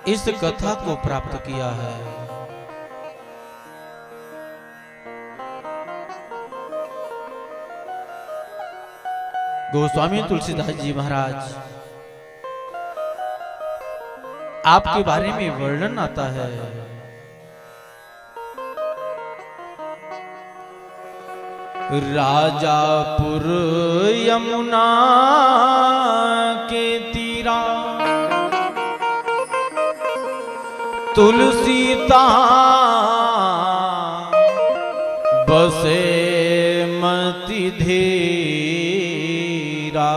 इस कथा को प्राप्त किया है। गोस्वामी तुलसीदास जी महाराज आपके बारे में वर्णन आता है। राजापुर यमुना के तीरा तुलसीता बसे मति धीरा।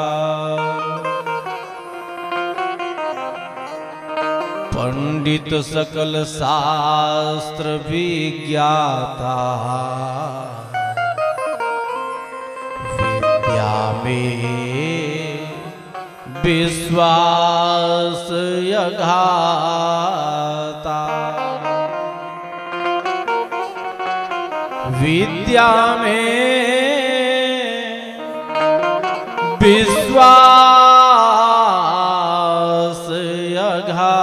पंडित सकल शास्त्र विज्ञाता विद्या में विश्वास अघाता। विद्या में विश्वास अघाता।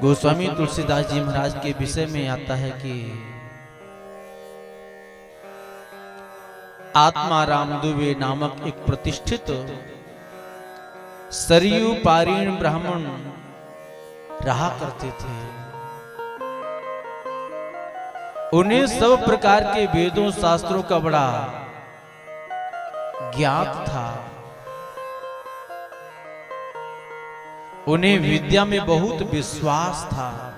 गोस्वामी तुलसीदास जी महाराज के विषय में आता है कि आत्माराम दुबे नामक एक प्रतिष्ठित सरयू पारीण ब्राह्मण रहा करते थे। उन्हें सब प्रकार के वेदों शास्त्रों का बड़ा ज्ञात था। उन्हें विद्या में बहुत विश्वास था।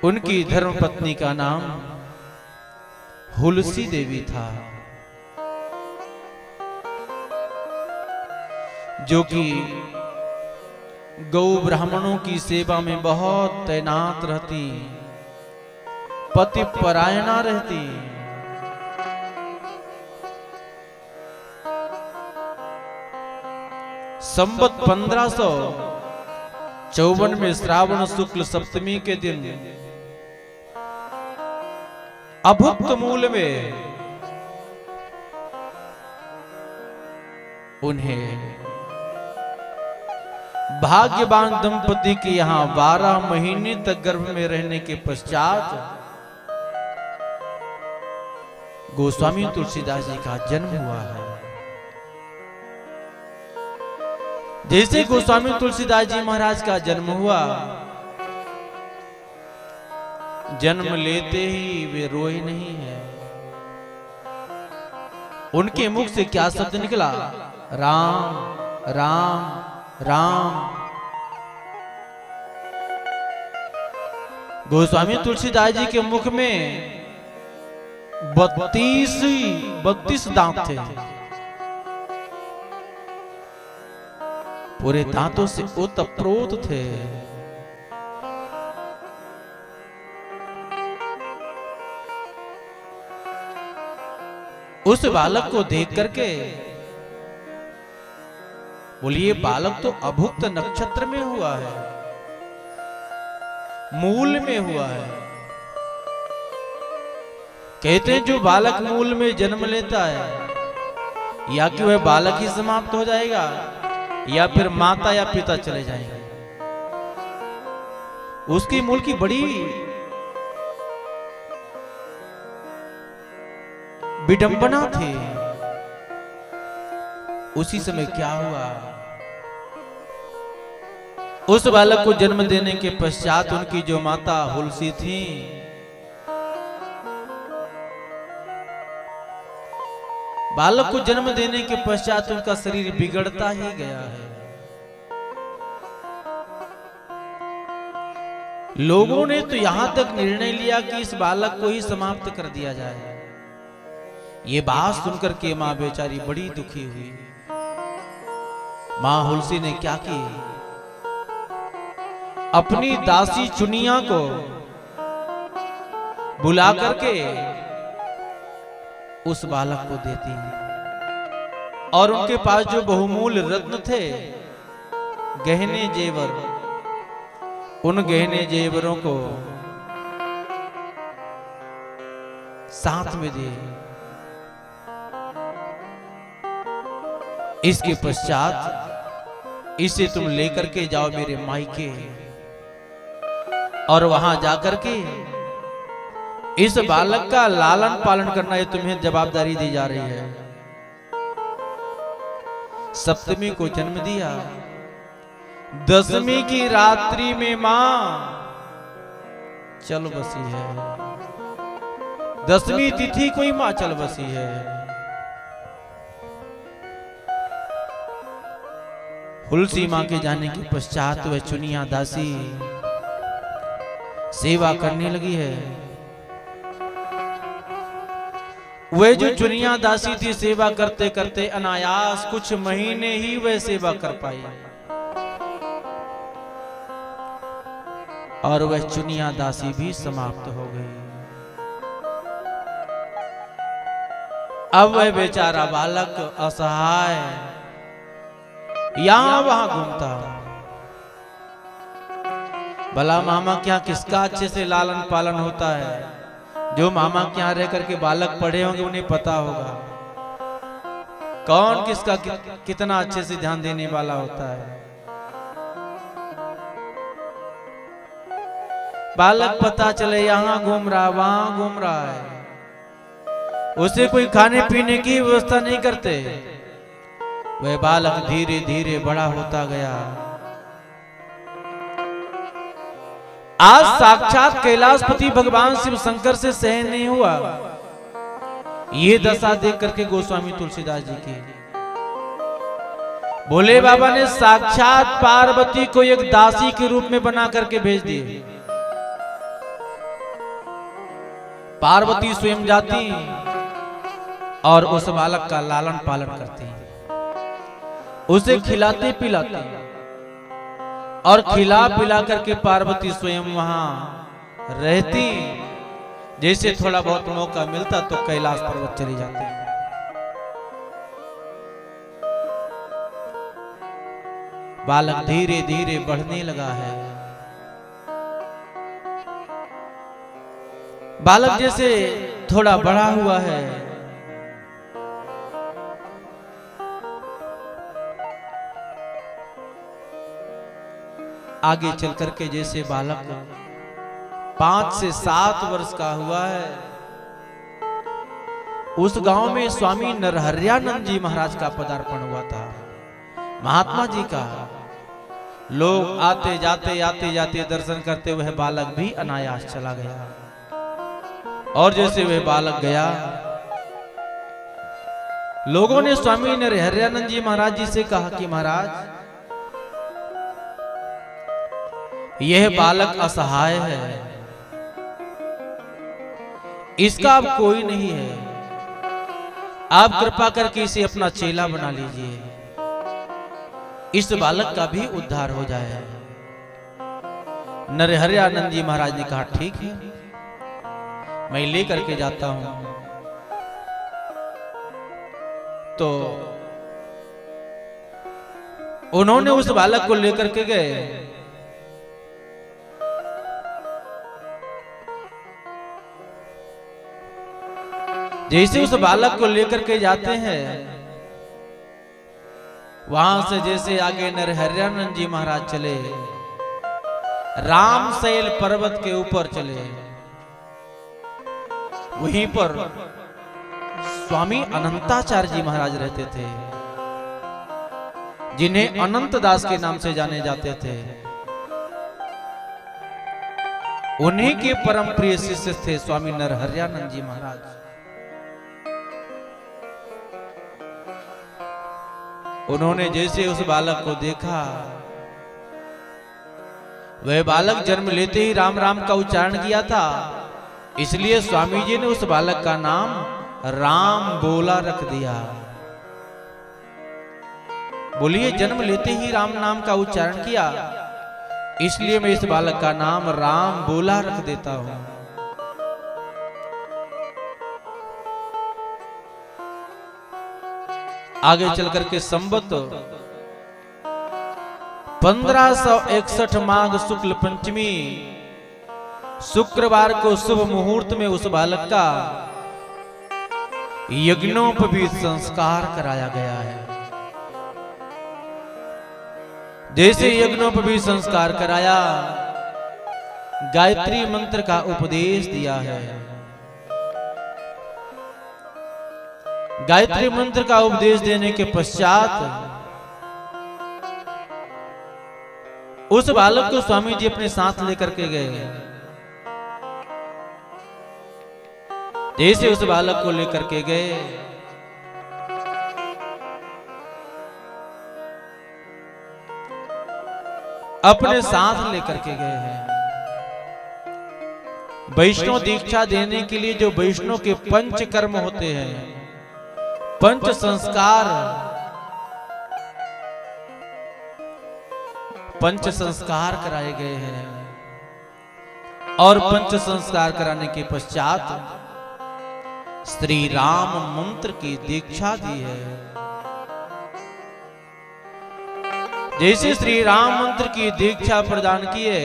उनकी धर्मपत्नी का नाम हुलसी देवी था, जो कि गौ ब्राह्मणों की सेवा में बहुत तैनात रहती, पति परायणा रहती। संवत 1554 में श्रावण शुक्ल सप्तमी के दिन अभुक्त मूल में उन्हें भाग्यवान दंपति के यहां 12 महीने तक गर्भ में रहने के पश्चात गोस्वामी तुलसीदास जी का जन्म हुआ है। जैसे गोस्वामी तुलसीदास जी महाराज का जन्म हुआ, जन्म लेते ही वे रोए नहीं है। उनके मुख से क्या शब्द निकला? राम राम राम। गोस्वामी तुलसीदास जी के मुख में 32 दांत थे। पूरे दांतों से ओतप्रोत थे। उस बालक को देख करके बोलिए, बालक तो अभुक्त नक्षत्र में हुआ है, मूल में हुआ है। कहते हैं जो बालक मूल में जन्म लेता है, या कि वह बालक ही समाप्त हो जाएगा, या फिर माता या पिता चले जाएंगे। उसकी मूल की बड़ी विडंबना थी। उसी समय क्या हुआ, उस बालक को जन्म देने के पश्चात उनकी जो माता हुलसी थी, बालक को जन्म देने के पश्चात उनका शरीर बिगड़ता ही गया है। लोगों ने तो यहां तक निर्णय लिया कि इस बालक को ही समाप्त कर दिया जाए। ये बात सुनकर के मां बेचारी बड़ी दुखी हुई। मां हुलसी ने क्या की, अपनी दासी चुनिया को बुला करके उस बालक को देती, और उनके पास जो बहुमूल्य रत्न थे, गहने जेवर, उन गहने जेवरों को साथ में दे। इसके पश्चात इसे तुम लेकर के जाओ मेरे मायके, और वहां जाकर के इस बालक का लालन पालन करना, ये तुम्हें जवाबदारी दी जा रही है। सप्तमी को जन्म दिया, दसवीं की रात्रि में मां चल बसी है। दसवीं तिथि को ही मां चल बसी है। हुलसी मां के जाने के पश्चात वह चुनिया दासी सेवा करने लगी है। वह जो चुनिया दासी थी, सेवा करते करते अनायास कुछ महीने ही वह सेवा कर पाई, और वह चुनिया दासी भी समाप्त हो गई। अब वह बेचारा बालक असहाय यहां वहां घूमता। भला मामा क्या किसका अच्छे से लालन पालन होता है? जो मामा के यहाँ रह करके बालक पढ़े होंगे उन्हें पता होगा कौन किसका कितना अच्छे से ध्यान देने वाला होता है। बालक पता चले यहाँ घूम रहा वहां घूम रहा है, उसे कोई खाने पीने की व्यवस्था नहीं करते। वह बालक धीरे धीरे बड़ा होता गया। आज साक्षात कैलाशपति भगवान शिव शंकर से सहन नहीं हुआ ये दशा देख करके गोस्वामी तुलसीदास जी की। भोले बाबा ने साक्षात पार्वती को एक दासी के रूप में बना करके भेज दिए। पार्वती स्वयं जाती और उस बालक का लालन पालन करती, उसे खिलाते पिलाते, और खिला पिला करके पार्वती स्वयं वहां रहती। जैसे थोड़ा बहुत मौका मिलता तो कैलाश पर्वत चली जाती। बालक धीरे धीरे बढ़ने लगा है। बालक जैसे थोड़ा बड़ा हुआ है, आगे चल करके जैसे बालक 5 से 7 वर्ष का हुआ है, उस गांव में स्वामी नरहरियानंद जी महाराज का पदार्पण हुआ था, महात्मा जी का। लोग आते जाते दर्शन करते वह बालक भी अनायास चला गया। और जैसे वह बालक गया, लोगों ने स्वामी नरहरियानंद जी महाराज जी से कहा कि महाराज, यह बालक असहाय है, इसका अब कोई नहीं है, आप कृपा करके इसे अपना चेला बना लीजिए, इस बालक का भी उद्धार हो जाए। नरहरियानंद जी महाराज ने कहा ठीक है, मैं ले करके जाता हूं। तो उन्होंने उस बालक को लेकर के गए। जैसे उस बालक को लेकर के जाते हैं, वहां से जैसे आगे नरहरियानंद जी महाराज चले, रामशैल पर्वत के ऊपर चले। वहीं पर स्वामी अनंताचार्य जी महाराज रहते थे, जिन्हें अनंत दास के नाम से जाने जाते थे। उन्हीं के परम प्रिय शिष्य थे स्वामी नरहरियानंद जी महाराज। उन्होंने जैसे उस बालक को देखा, वह बालक जन्म लेते ही राम राम का उच्चारण किया था, इसलिए स्वामी जी ने उस बालक का नाम राम बोला रख दिया। बोलिए, जन्म लेते ही राम नाम का उच्चारण किया, इसलिए मैं इस बालक का नाम राम बोला रख देता हूं। आगे चल करके संवत 1561 माघ शुक्ल पंचमी शुक्रवार को शुभ मुहूर्त में उस बालक का यज्ञोपवीत संस्कार कराया गया है। जैसे यज्ञोपवीत संस्कार कराया, गायत्री मंत्र का उपदेश दिया है। गायत्री मंत्र का उपदेश देने के पश्चात उस बालक को स्वामी जी अपने साथ लेकर के गए। जैसे उस बालक को लेकर के गए, अपने साथ लेकर के गए हैं। वैष्णव दीक्षा देने के लिए जो वैष्णव के पंच कर्म होते हैं, पंच संस्कार, पंच संस्कार कराए गए हैं। और पंच संस्कार कराने के पश्चात श्री राम मंत्र की दीक्षा दी है। जैसे श्री राम मंत्र की दीक्षा प्रदान किए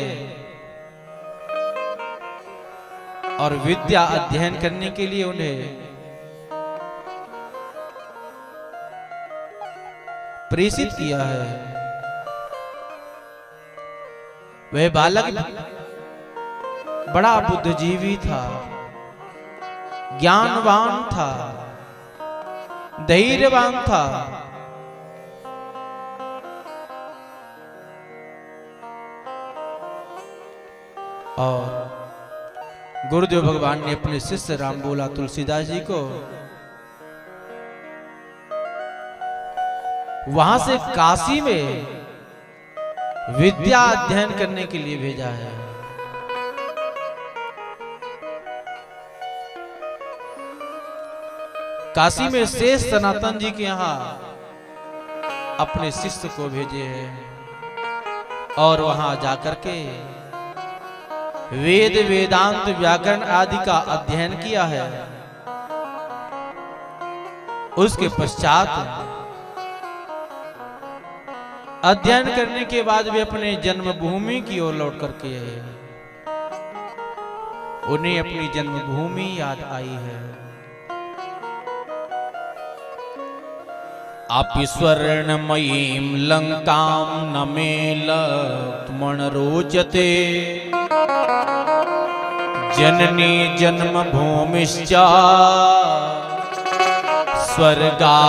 और विद्या अध्ययन करने के लिए उन्हें प्रेषित किया है। वह बालक बड़ा बुद्धिजीवी था, ज्ञानवान था, धैर्यवान था। और गुरुदेव भगवान ने अपने शिष्य राम बोला तुलसीदास जी को वहां से काशी में विद्या अध्ययन करने के लिए भेजा है। काशी में शेष सनातन जी के यहां अपने शिष्य को भेजे हैं और वहां जाकर के वेद वेदांत व्याकरण आदि का अध्ययन किया है। उसके पश्चात अध्ययन करने के बाद वे अपने जन्मभूमि की ओर लौट करके आए। उन्हें अपनी जन्मभूमि याद आई है। अपि स्वर्णमयीं लंकां न मे लक्ष्मण रोचते जननी जन्मभूमिश्च स्वर्गा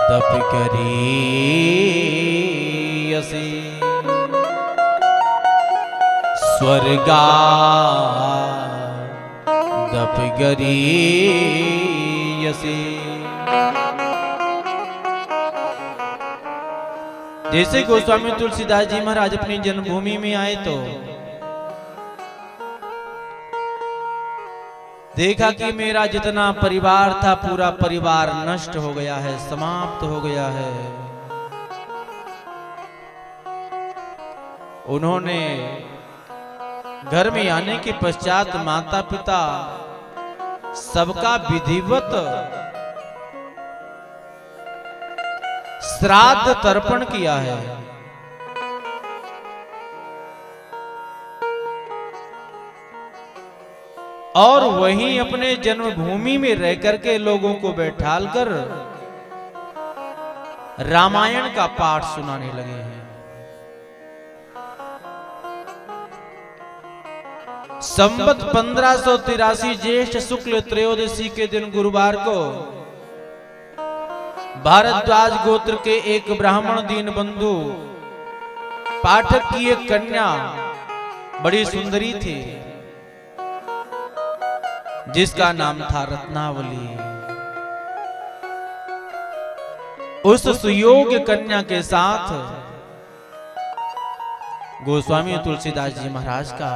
दपि गरीयसी स्वर्गा दपि गरीयसी। जैसे गोस्वामी तुलसीदास जी महाराज अपनी जन्मभूमि में आए तो देखा कि मेरा जितना परिवार था पूरा परिवार नष्ट हो गया है, समाप्त हो गया है। उन्होंने घर में आने के पश्चात माता पिता सबका विधिवत श्राद्ध तर्पण किया है। और वहीं अपने जन्मभूमि में रह करके लोगों को बैठालकर रामायण का पाठ सुनाने लगे हैं। संवत 1583 ज्येष्ठ शुक्ल त्रयोदशी के दिन गुरुवार को भारद्वाज गोत्र के एक ब्राह्मण दीनबंधु पाठक की एक कन्या बड़ी सुंदरी थी जिसका नाम था रत्नावली। उस सुयोग्य कन्या के साथ गोस्वामी तुलसीदास जी महाराज का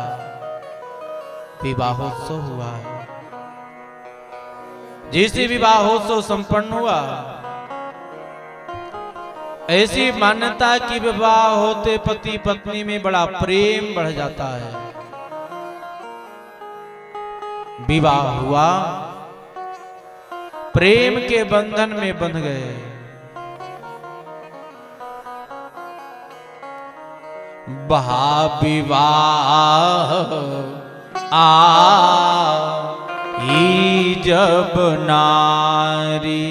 विवाहोत्सव हुआ है। जैसे विवाहोत्सव संपन्न हुआ, ऐसी मान्यता कि विवाह होते पति पत्नी में बड़ा प्रेम बढ़ जाता है। विवाह हुआ, प्रेम के बंधन में बंध गए। बहा विवाह जब नारी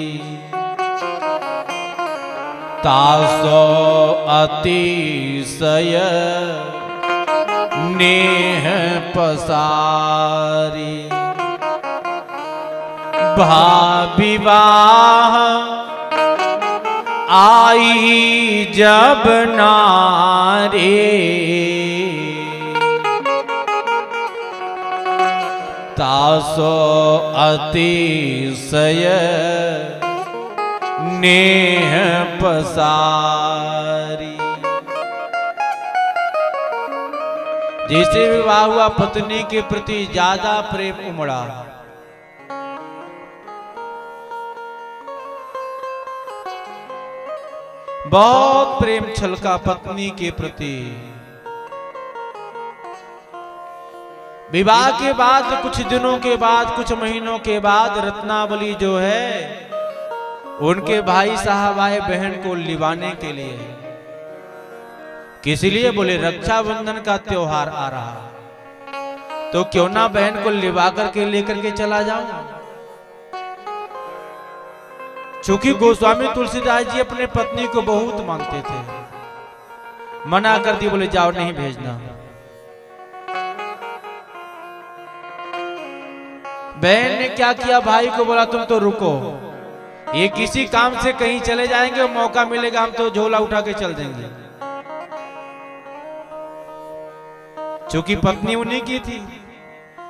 तासो अतिशय नेह पसारी। विवाह आई जब नारी तासो अतिशय नेह पसारी। जैसे विवाह हुआ पत्नी के प्रति ज्यादा प्रेम उमड़ा। बहुत प्रेम छलका पत्नी के प्रति। विवाह के बाद कुछ दिनों के बाद, कुछ महीनों के बाद रत्नावली जो है उनके भाई साहब आए बहन को लिवाने के लिए। किस लिए? बोले रक्षाबंधन का त्योहार आ रहा, तो क्यों ना बहन को लिवा करके लेकर के चला जाऊं। चूंकि गोस्वामी तुलसीदास जी अपने पत्नी को बहुत मानते थे, मना कर दी, बोले जाओ नहीं भेजना। बहन ने क्या किया, भाई को बोला तुम तो रुको, ये किसी काम से कहीं चले जाएंगे, मौका मिलेगा हम तो झोला उठा के चल देंगे। चूंकि पत्नी उन्हीं की थी,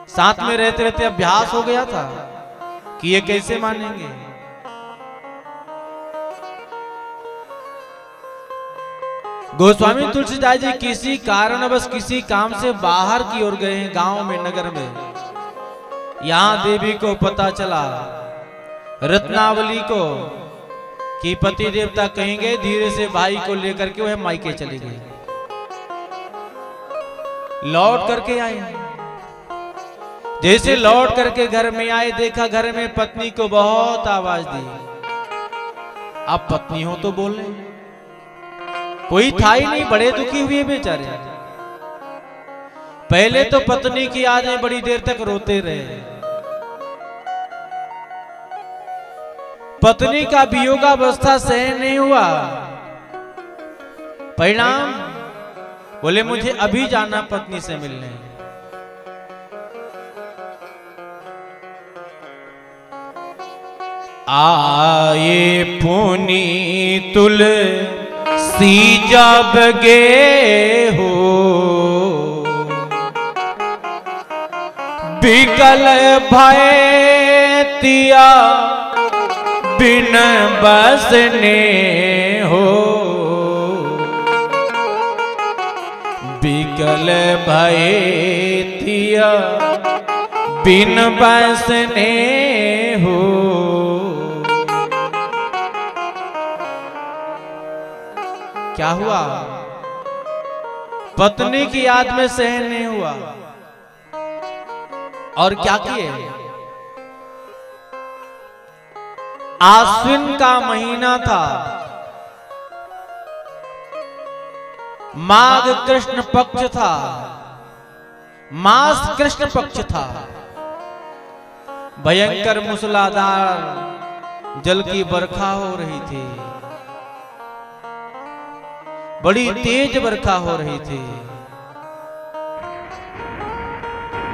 साथ में रहते रहते अभ्यास हो गया था कि ये कैसे मानेंगे। गोस्वामी तुलसीदास जी किसी कारणवश किसी काम से बाहर की ओर गए हैं, गांव में, नगर में। यहां देवी को पता चला, रत्नावली को, कि पति देवता कहीं गए। धीरे से भाई को लेकर के वह मायके चली गई। लौट करके आए। जैसे लौट करके घर में आए, देखा घर में पत्नी को बहुत आवाज दी। अब पत्नी हो तो बोले, कोई था ही नहीं, बड़े दुखी हुए बेचारे। पहले तो पत्नी की याद में बड़ी देर तक रोते रहे। पत्नी का वियोगावस्था सहन नहीं हुआ। परिणाम, बोले मुझे अभी जाना पत्नी से मिलने। आए पुनी तुलसी जब गे हो, बिकल भय तिया बिन बसने हो। बिकल भय तिया बिन बसने हो। क्या हुआ? पत्नी की याद में सहन नहीं हुआ, और क्या किए? आश्विन का महीना था, माघ कृष्ण पक्ष था, मास कृष्ण पक्ष था। भयंकर मूसलाधार जल की बरखा हो रही थी, बड़ी तेज बरखा हो रही थी।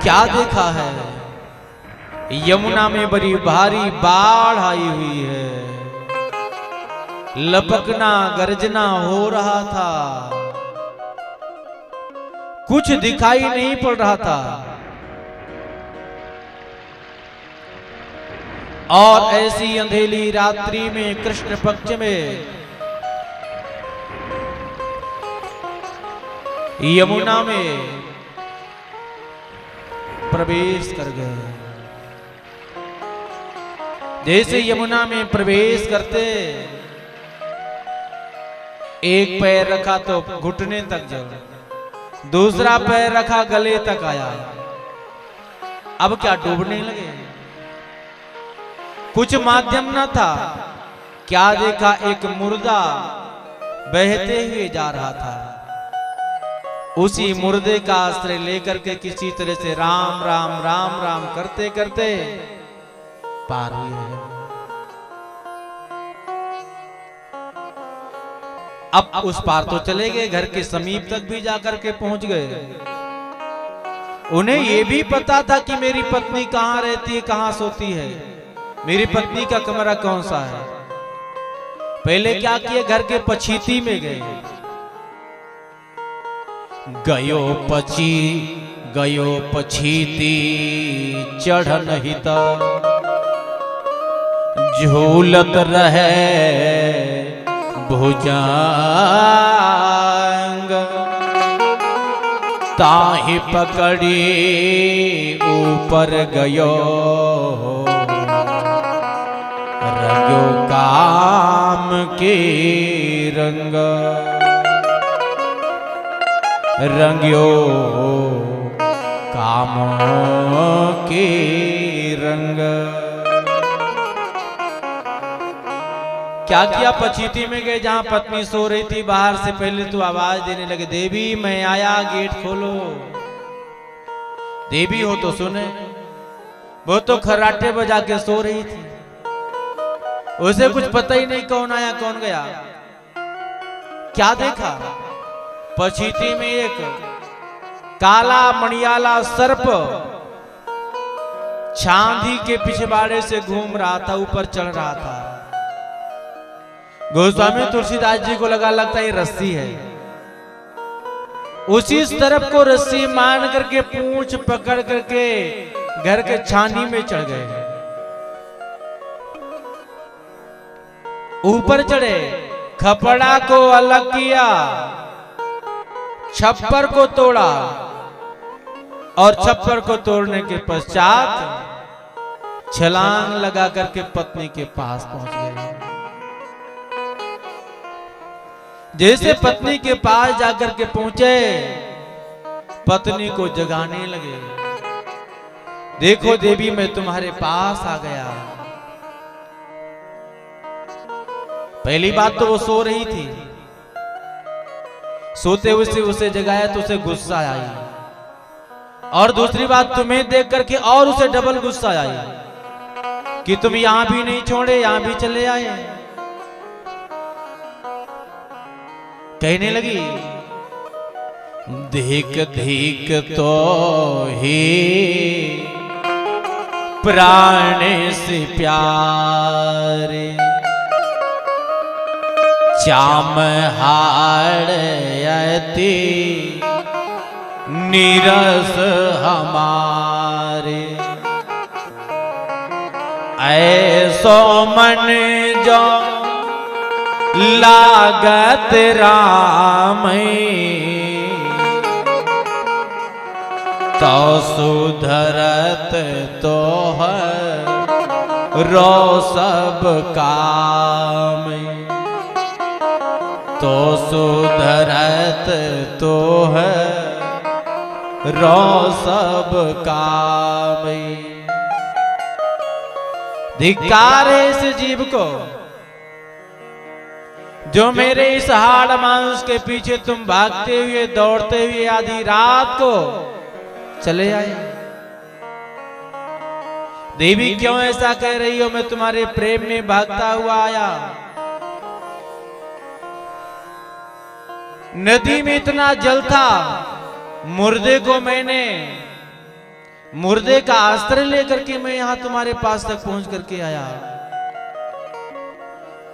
क्या देखा है? यमुना में बड़ी भारी बाढ़ आई हुई है। लपकना गर्जना हो रहा था, कुछ दिखाई नहीं पड़ रहा था। और ऐसी अंधेरी रात्रि में कृष्ण पक्ष में यमुना में प्रवेश कर गए। जैसे यमुना में प्रवेश करते, एक पैर रखा तो घुटने तक जल, दूसरा पैर रखा गले तक आया। अब क्या डूबने लगे? कुछ माध्यम न था। क्या देखा? एक मुर्दा बहते हुए जा रहा था। उसी मुर्दे का आश्रय लेकर के किसी तरह से राम राम राम राम करते करते पार हुई है। अब उस पार तो चले गए, घर के समीप तक भी जाकर के पहुंच गए। उन्हें यह भी पता था कि मेरी पत्नी कहां रहती है, कहां सोती है, मेरी पत्नी का कमरा कौन सा है। पहले क्या किए, घर के पछीती में गए। गयो पछीती चढ़न हित, झूलत रहे भुजंग, ताहि पकड़ी ऊपर गयो, रंगो काम के रंग, रंग्यो काम के रंग। क्या किया, पछीती में गए जहां पत्नी सो रही थी। बाहर से पहले तो आवाज देने लगे, देवी मैं आया, गेट खोलो। देवी हो तो सुने, वो तो खर्राटे बजा के सो रही थी, उसे कुछ पता ही नहीं कौन आया कौन गया। क्या देखा, पछीती में एक काला मणियाला सर्प चांदी के पिछवाड़े से घूम रहा था, ऊपर चढ़ रहा था। गोस्वामी तुलसीदास जी को लगता है रस्सी है। उसी तरफ को रस्सी मान करके पूंछ पकड़ करके घर के छानी में चढ़ गए। ऊपर चढ़े, खपड़ा को अलग किया, छप्पर को तोड़ा, और छप्पर को तोड़ने के पश्चात छलांग लगा करके पत्नी के पास पहुंच गए। जैसे पत्नी के पास जाकर के पहुंचे, पत्नी को जगाने लगे। देखो देवी मैं तुम्हारे पास आ गया। पहली बात तो वो सो रही थी, सोते हुए से उसे जगाया तो उसे गुस्सा आई, और दूसरी बात तुम्हें देख करके और उसे डबल गुस्सा आई कि तुम यहां भी नहीं छोड़े, यहां भी चले आए। कहने लगी, धिक धिक तो ही प्राण से प्यारे, चाम हाड़ अति नीरस हमारे, ऐसो मन जो लागत राम, तो सुधरत तो है रो सब काम, तो सुधरत तो है रो सब काम। धिक्कार है इस जीव को जो मेरे इस हाड़ मांस के पीछे तुम भागते हुए दौड़ते हुए आधी रात को चले आए। देवी क्यों ऐसा कह रही हो, मैं तुम्हारे प्रेम में भागता हुआ आया। नदी में इतना जल था, मुर्दे को मैंने मुर्दे का आश्रय लेकर के मैं यहां तुम्हारे पास तक पहुंच करके आया।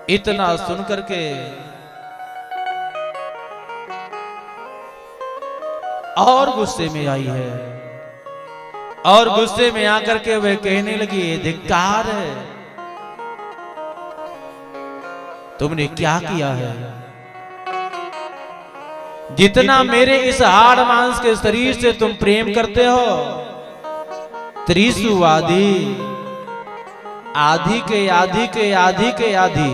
इतना सुन करके और गुस्से में आई है, और गुस्से में आकर के वह कहने लगी, धिक्कार है, तुमने क्या किया है। जितना मेरे इस हाड़ मांस के शरीर से तुम प्रेम करते हो, त्रिशु आदि आदि के आदि के आदि के आदि,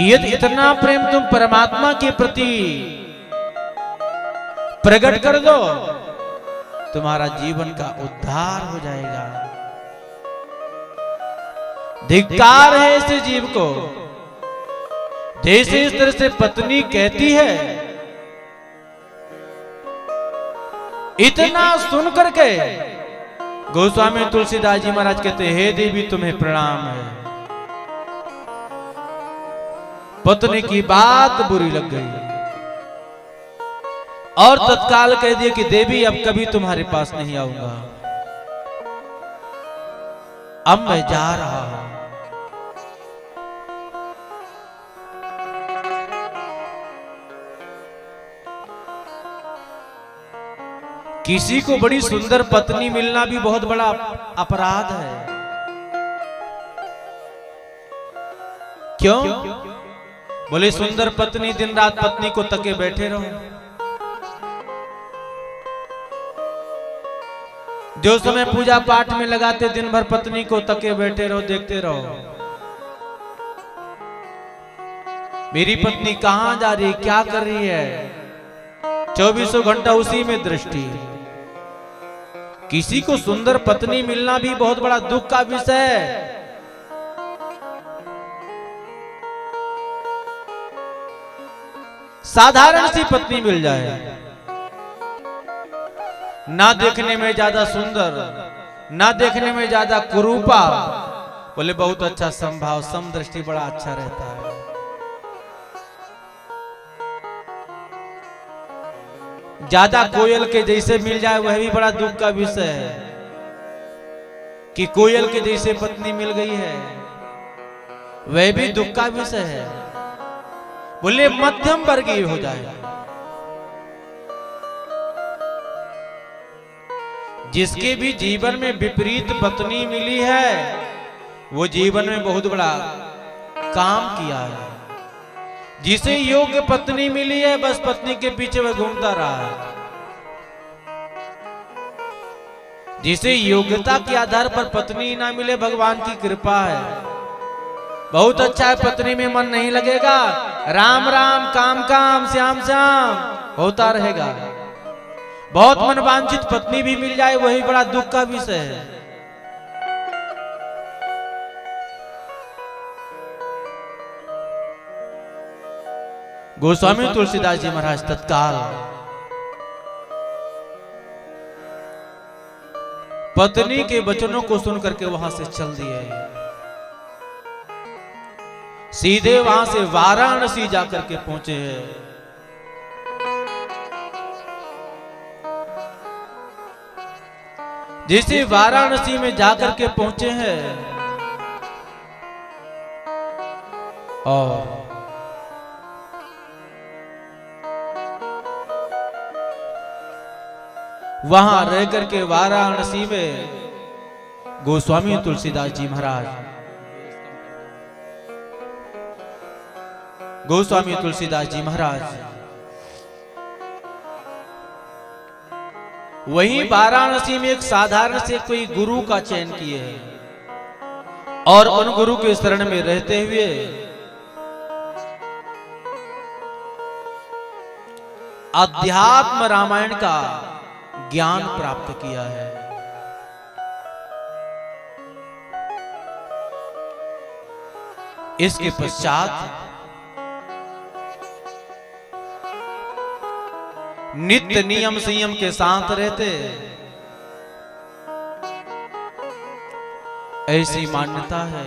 यदि इतना प्रेम तुम परमात्मा के प्रति प्रकट कर दो, तुम्हारा जीवन का उद्धार हो जाएगा। धिक्कार है ऐसे जीव को। जैसे इस तरह से पत्नी कहती है, इतना सुन करके गोस्वामी तुलसीदास जी महाराज कहते हे देवी तुम्हें प्रणाम है। पत्नी की बात बुरी लग गई और तत्काल कह दिए कि देवी अब कभी तुम्हारे पास नहीं आऊंगा, अब मैं जा रहा हूं। किसी को बड़ी सुंदर पत्नी मिलना भी बहुत बड़ा अपराध है। क्यों? बोले सुंदर पत्नी, दिन रात पत्नी को तके बैठे रहो। जो समय पूजा पाठ में लगाते दिन भर पत्नी को तके बैठे रहो, देखते रहो मेरी पत्नी कहां जा रही है, क्या कर रही है, 24 घंटा उसी में दृष्टि। किसी को सुंदर पत्नी मिलना भी बहुत बड़ा दुख का विषय है। साधारण सी पत्नी मिल जाए, ना देखने में ज्यादा सुंदर, ना देखने में ज्यादा कुरूपा, बोले बहुत अच्छा संभाव, समदृष्टि बड़ा अच्छा रहता है। ज्यादा कोयल के जैसे मिल जाए वह भी बड़ा दुख का विषय है कि कोयल के जैसे पत्नी मिल गई है, वह भी दुख का विषय है। बोले मध्यम वर्गीय हो जाए। जिसके भी जीवन में विपरीत पत्नी मिली है वो जीवन में बहुत बड़ा काम किया है। जिसे योग्य पत्नी मिली है बस पत्नी के पीछे वह घूमता रहा है। जिसे योग्यता के आधार पर पत्नी ना मिले भगवान की कृपा है। बहुत अच्छा है, पत्नी में मन नहीं लगेगा, राम राम काम काम श्याम श्याम होता रहेगा। बहुत मनवांछित पत्नी भी मिल जाए वही बड़ा दुख का विषय है। गोस्वामी तुलसीदास जी महाराज तत्काल पत्नी के वचनों को सुनकर के वहां से चल दिए, सीधे वहां से वाराणसी जाकर के पहुंचे हैं। जैसे वाराणसी में जाकर के पहुंचे हैं और वहां रह करके वाराणसी में गोस्वामी तुलसीदास जी महाराज, गोस्वामी तुलसीदास जी महाराज वहीं वाराणसी में एक साधारण से कोई गुरु का चयन किए हैं और उन गुरु के शरण में रहते हुए अध्यात्म रामायण का ज्ञान प्राप्त किया है। इसके पश्चात नित्य नियम संयम के साथ रहते। ऐसी मान्यता है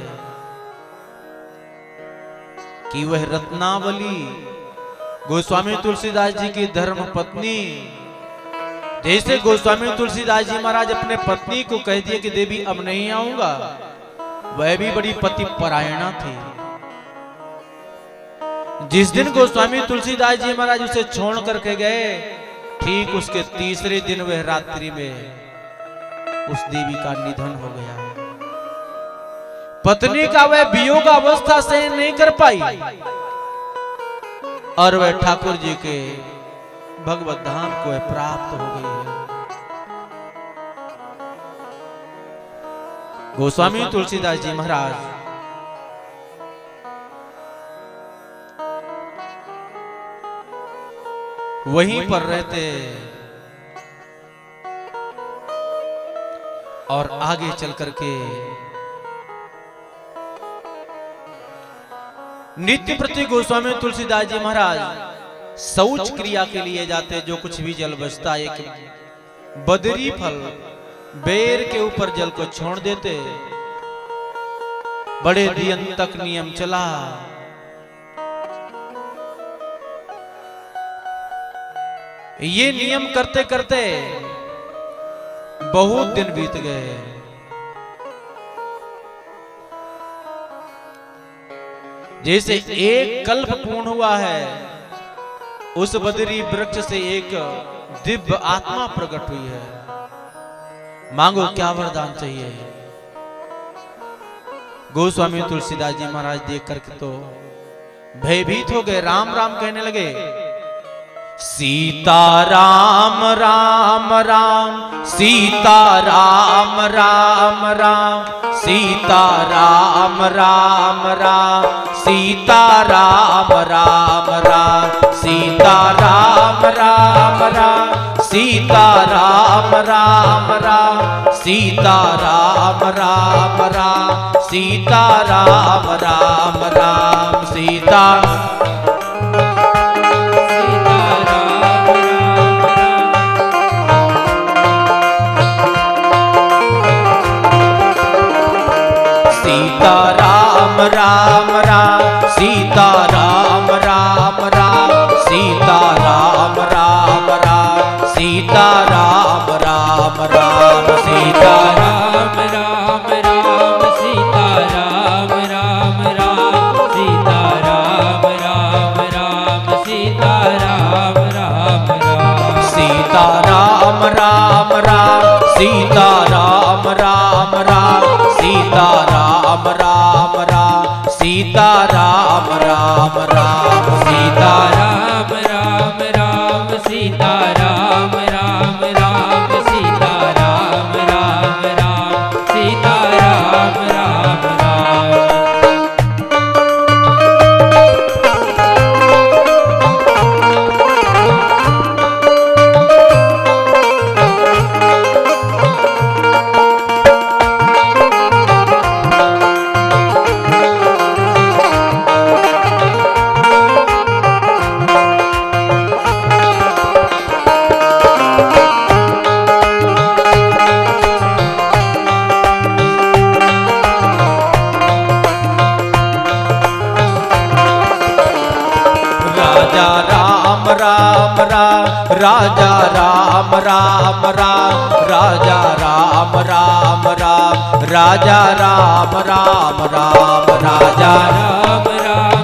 कि वह रत्नावली गोस्वामी तुलसीदास जी की धर्म पत्नी, जैसे गोस्वामी तुलसीदास जी महाराज अपने पत्नी को कह दिए कि देवी अब नहीं आऊंगा, वह भी बड़ी पति परायणा थी। जिस दिन गोस्वामी तुलसीदास जी महाराज उसे छोड़ करके गए, ठीक उसके तीसरे दिन वह रात्रि में उस देवी का निधन हो गया। पत्नी का वह वियोग अवस्था सहन नहीं कर पाई और वह ठाकुर जी के भगवत धाम को प्राप्त हो गई है। गोस्वामी तुलसीदास जी महाराज वहीं पर रहते और आगे चल करके नित्य प्रति गोस्वामी तुलसीदास जी महाराज शौच क्रिया के लिए जाते। जो कुछ भी जल बचता एक बदरी फल बेर के ऊपर जल को छोड़ देते। बड़े दिन तक नियम चला। ये नियम करते करते बहुत दिन बीत गए। जैसे एक कल्प पूर्ण हुआ है, उस बदरी वृक्ष से एक दिव्य आत्मा प्रकट हुई है। मांगो क्या वरदान चाहिए। गोस्वामी तुलसीदास जी महाराज देख करके तो भयभीत हो गए, राम राम कहने लगे। सीता राम राम राम, सीता राम राम राम, सीता राम राम राम, सीता राम राम राम, सीता राम राम राम, सीता राम राम राम, सीता राम राम राम, सीता राम राम राम, सीता राम राम, सीता राम राम राम, सीता राम राम राम, सीता राम राम राम, सीता राम राम राम, सीता राम राम राम, सीता राम राम राम, सीता राम राम राम, सीता राम राम राम, सीता राम राम राम, सीता राम राम राम, सीता राम राम राम, सीता राम राम राम, सीता राम राम राम, सीता राम राम राम, सीता राम राम राम। राम राम, राजा राम राम राम, राजा राम राम राम, राजा राम राम राम, राजा राम राम